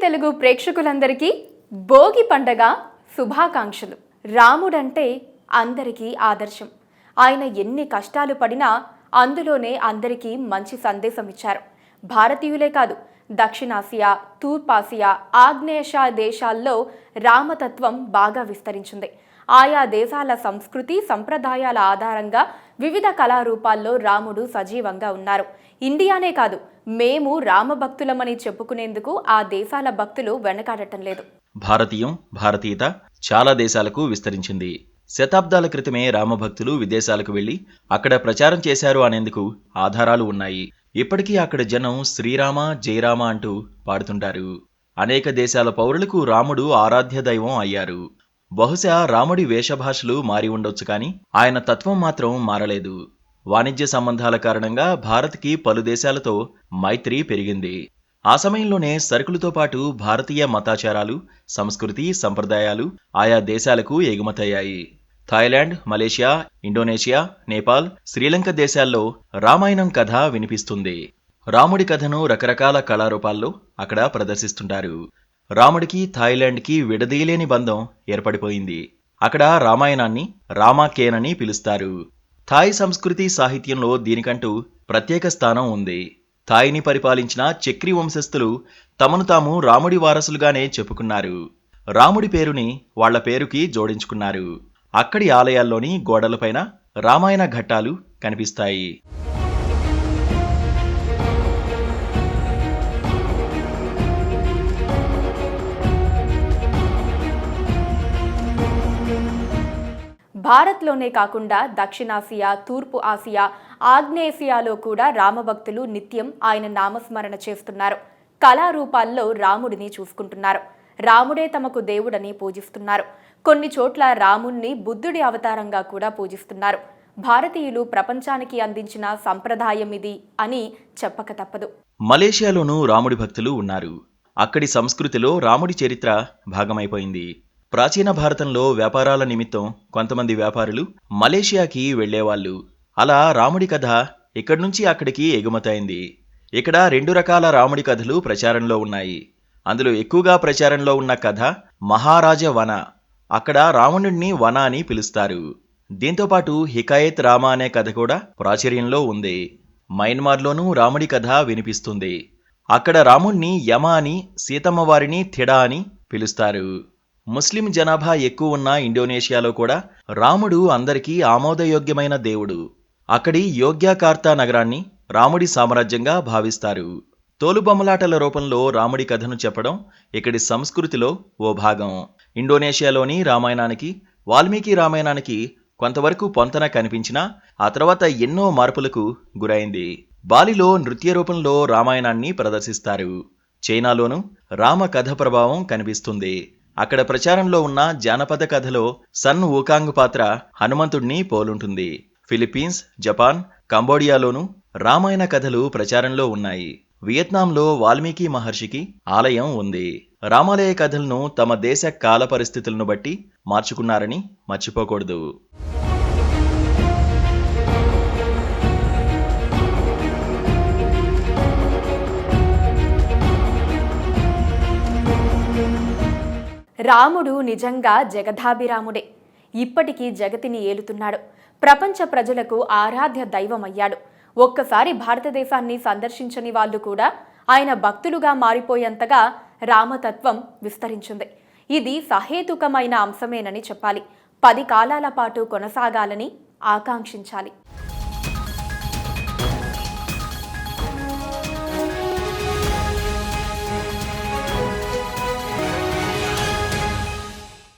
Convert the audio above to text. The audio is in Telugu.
తెలుగు ప్రేక్షకులందరికీ భోగి పండగ శుభాకాంక్షలు. రాముడంటే అందరికీ ఆదర్శం. ఆయన ఎన్ని కష్టాలు పడినా అందులోనే అందరికీ మంచి సందేశం ఇచ్చారు. భారతీయులే కాదు, దక్షిణాసియా, తూర్పాసియా, ఆగ్నేయాసియా దేశాల్లో రామతత్వం బాగా విస్తరించింది. ఆయా దేశాల సంస్కృతి సంప్రదాయాల ఆధారంగా వివిధ కళారూపాల్లో రాముడు సజీవంగా ఉన్నారు. ఇండియానే కాదు, మేము రామభక్తులమని చెప్పుకునేందుకు ఆ దేశాల భక్తులు వెనకాడటం లేదు. భారతీయం, భారతీయత చాలా దేశాలకు విస్తరించింది. శతాబ్దాల క్రితమే రామభక్తులు విదేశాలకు వెళ్లి అక్కడ ప్రచారం చేశారు అనేందుకు ఆధారాలు ఉన్నాయి. ఇప్పటికీ అక్కడ జనం శ్రీరామ జయరామ అంటూ పాడుతుంటారు. అనేక దేశాల పౌరులకు రాముడు ఆరాధ్య దైవం అయ్యారు. బహుశా రాముడి వేషభాషలు మారి ఉండొచ్చు, కానీ ఆయన తత్వం మాత్రం మారలేదు. వాణిజ్య సంబంధాల కారణంగా భారత్కి పలు దేశాలతో మైత్రి పెరిగింది. ఆ సమయంలోనే సరుకులతో పాటు భారతీయ మతాచారాలు, సంస్కృతి, సంప్రదాయాలు ఆయా దేశాలకు ఎగుమతయ్యాయి. Thailand, Malaysia, Indonesia, Nepal, Sri Lanka దేశాల్లో రామాయణం కథ వినిపిస్తుంది. రాముడి కథను రకరకాల కళారూపాల్లో అక్కడ ప్రదర్శిస్తుంటారు. రాముడికి థాయిలాండ్కి విడదీయలేని బంధం ఏర్పడిపోయింది. అక్కడ రామాయణాన్ని రామాకేన్ అని పిలుస్తారు. థాయ్ సంస్కృతి సాహిత్యంలో దీనికంటూ ప్రత్యేక స్థానం ఉంది. థాయ్ని పరిపాలించిన చక్రి వంశస్థులు తమను తాము రాముడి వారసులుగానే చెప్పుకున్నారు. రాముడి పేరుని వాళ్ల పేరుకి జోడించుకున్నారు. అక్కడి ఆలయాల్లోని గోడలపైన రామాయణ ఘట్టాలు కనిపిస్తాయి. భారత్లోనే కాకుండా దక్షిణాసియా, తూర్పు ఆసియా, ఆగ్నేయాసియాలో కూడా రామభక్తులు నిత్యం ఆయన నామస్మరణ చేస్తున్నారు. కళారూపాల్లో రాముడిని చూసుకుంటున్నారు. రాముడే తమకు దేవుడని పూజిస్తున్నారు. కొన్ని చోట్ల రాముణ్ణి బుద్ధుడి అవతారంగా కూడా పూజిస్తున్నారు. భారతీయులు ప్రపంచానికి అందించిన సంప్రదాయం ఇది అని చెప్పక తప్పదు. మలేషియాలోనూ రాముడి భక్తులు ఉన్నారు. అక్కడి సంస్కృతిలో రాముడి చరిత్ర భాగమైపోయింది. ప్రాచీన భారతంలో వ్యాపారాల నిమిత్తం కొంతమంది వ్యాపారులు మలేషియాకి వెళ్లేవాళ్లు. అలా రాముడి కథ ఇక్కడి నుంచి అక్కడికి ఎగుమతైంది. ఇక్కడ 2 రకాల రాముడి కథలు ప్రచారంలో ఉన్నాయి. అందులో ఎక్కువగా ప్రచారంలో ఉన్న కథ మహారాజ వన. అక్కడ రావణుడిని వన అని పిలుస్తారు. దీంతోపాటు హికాయత్ రామ అనే కథ కూడా ప్రాచుర్యంలో ఉంది. మయన్మార్లోనూ రాముడి కథ వినిపిస్తుంది. అక్కడ రాముణ్ణి యమ అని, సీతమ్మ వారిని థిడా అని పిలుస్తారు. ముస్లిం జనాభా ఎక్కువ ఉన్న ఇండోనేషియాలో కూడా రాముడు అందరికీ ఆమోదయోగ్యమైన దేవుడు. అక్కడి యోగ్యాకార్తా నగరాన్ని రాముడి సామ్రాజ్యంగా భావిస్తారు. తోలుబొమ్మలాటల రూపంలో రాముడి కథను చెప్పడం ఇక్కడి సంస్కృతిలో ఓ భాగం. ఇండోనేషియాలోని రామాయణానికి, వాల్మీకి రామాయణానికి కొంతవరకు పొంతన కనిపించినా ఆ తర్వాత ఎన్నో మార్పులకు గురైంది. బాలిలో నృత్య రూపంలో రామాయణాన్ని ప్రదర్శిస్తారు. చైనాలోనూ రామ కథ ప్రభావం కనిపిస్తుంది. అక్కడ ప్రచారంలో ఉన్న జానపద కథలో సన్ వుకాంగ్ పాత్ర హనుమంతుడిని పోలుంటుంది. ఫిలిప్పీన్స్, జపాన్, కంబోడియాలోనూ రామాయణ కథలు ప్రచారంలో ఉన్నాయి. వియత్నాంలో వాల్మీకి మహర్షికి ఆలయం ఉంది. రామాలయ కథలను తమ దేశ కాల పరిస్థితులను బట్టి మార్చుకున్నారని మర్చిపోకూడదు. రాముడు నిజంగా జగదాభిరాముడే. ఇప్పటికీ జగతిని ఏలుతున్నాడు. ప్రపంచ ప్రజలకు ఆరాధ్య దైవమయ్యాడు. ఒక్కసారి భారతదేశాన్ని సందర్శించని వాళ్ళు కూడా ఆయన భక్తులుగా మారిపోయేంతగా రామతత్వం విస్తరించింది. ఇది సహేతుకమైన అంశమేనని చెప్పాలి. 10 కాలాల పాటు కొనసాగాలని ఆకాంక్షించాలి.